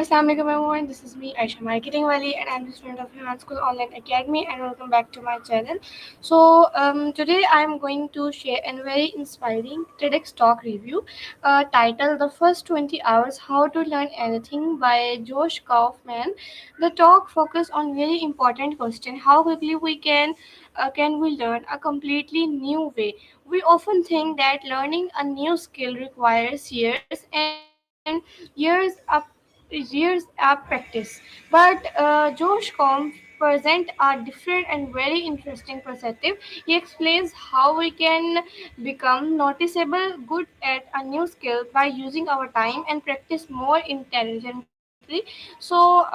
Assalamualaikum everyone, this is me Aisha Marketing Wali and I'm the student of Human School Online Academy and welcome back to my channel. Today I'm going to share a very inspiring TEDx talk review titled The First 20 Hours How to Learn Anything by Josh Kaufman. The talk focused on very important question: how quickly can we learn a completely new way. We often think that learning a new skill requires years of practice. But Josh Combs present a different and very interesting perspective. He explains how we can become noticeable good at a new skill by using our time and practice more intelligently. So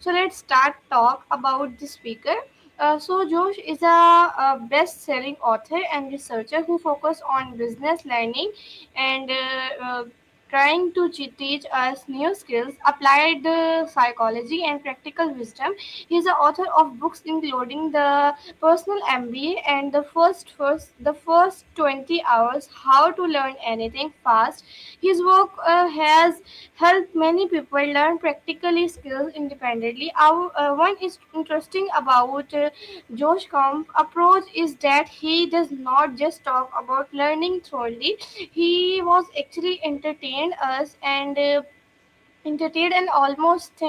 let's start talk about the speaker. Josh is a best-selling author and researcher who focus on business learning and trying to teach us new skills, applied psychology, and practical wisdom. He is the author of books including the Personal MBA and the first 20 hours How to Learn Anything Fast. His work has helped many people learn practically skills independently. One is interesting about Josh Kamp's approach is that he does not just talk about learning thoroughly. He was actually entertained and almost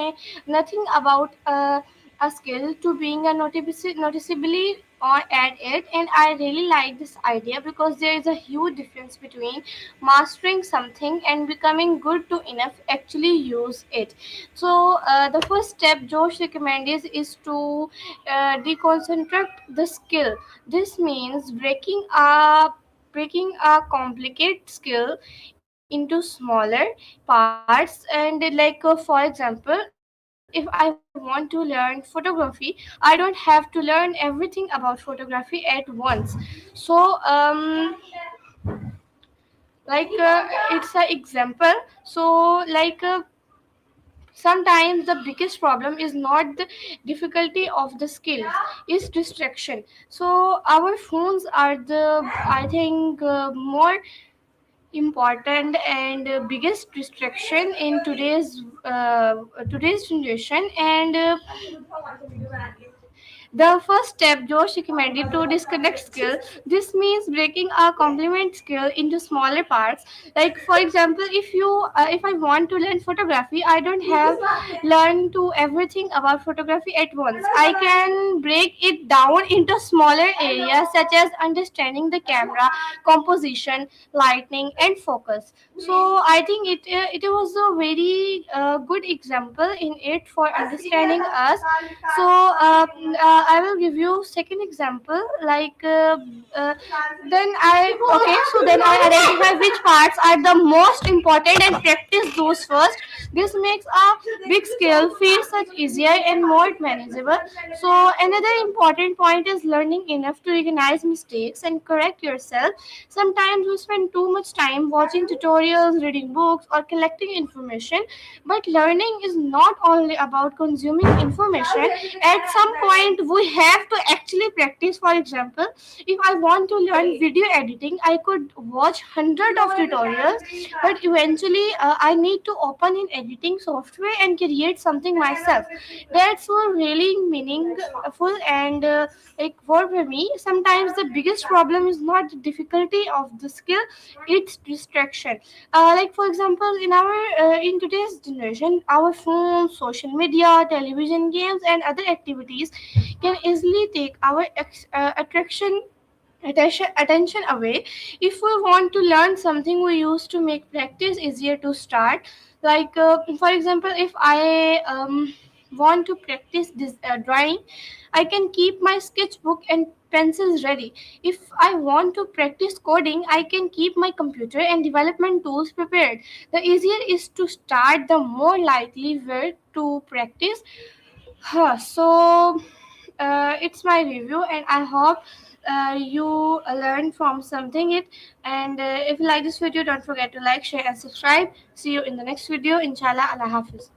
nothing about a skill to being a noticeably or at it. And I really like this idea because there is a huge difference between mastering something and becoming good to enough actually use it. The first step Josh recommends is to deconcentrate the skill. This means breaking a complicated skill into smaller parts. And for example, if I want to learn photography, I don't have to learn everything about photography at once. So um like uh, it's an example. Sometimes the biggest problem is not the difficulty of the skills, is distraction. So our phones are the, I think, more important and biggest distraction in today's generation. And the first step Josh recommended to disconnect skill. This means breaking a complement skill into smaller parts. Like for example, if I want to learn photography, I don't have learn to everything about photography at once. I can break it down into smaller areas such as understanding the camera, composition, lighting, and focus. So I think it was a very good example in it for understanding us. I will give you second example. Uh, then I identify which parts are the most important and practice those first. This makes a big scale feel such easier and more manageable. So another important point is learning enough to recognize mistakes and correct yourself. Sometimes we spend too much time watching tutorials, reading books, or collecting information, but learning is not only about consuming information. At some point, we have to actually practice. For example, if I want to learn video editing, I could watch hundred of tutorials, but eventually I need to open an editing software and create something myself. That's what really meaningful. And for me, sometimes the biggest problem is not the difficulty of the skill, it's distraction. Like for example, in today's generation, our phones, social media, television, games, and other activities can easily take our attention away. If we want to learn something, we used to make practice easier to start. For example, if I want to practice this drawing, I can keep my sketchbook and pencils ready. If I want to practice coding, I can keep my computer and development tools prepared. The easier is to start, the more likely we're to practice. It's my review, and I hope you learn from something it. And if you like this video, don't forget to like, share, and subscribe. See you in the next video. Inshallah. Allah Hafiz.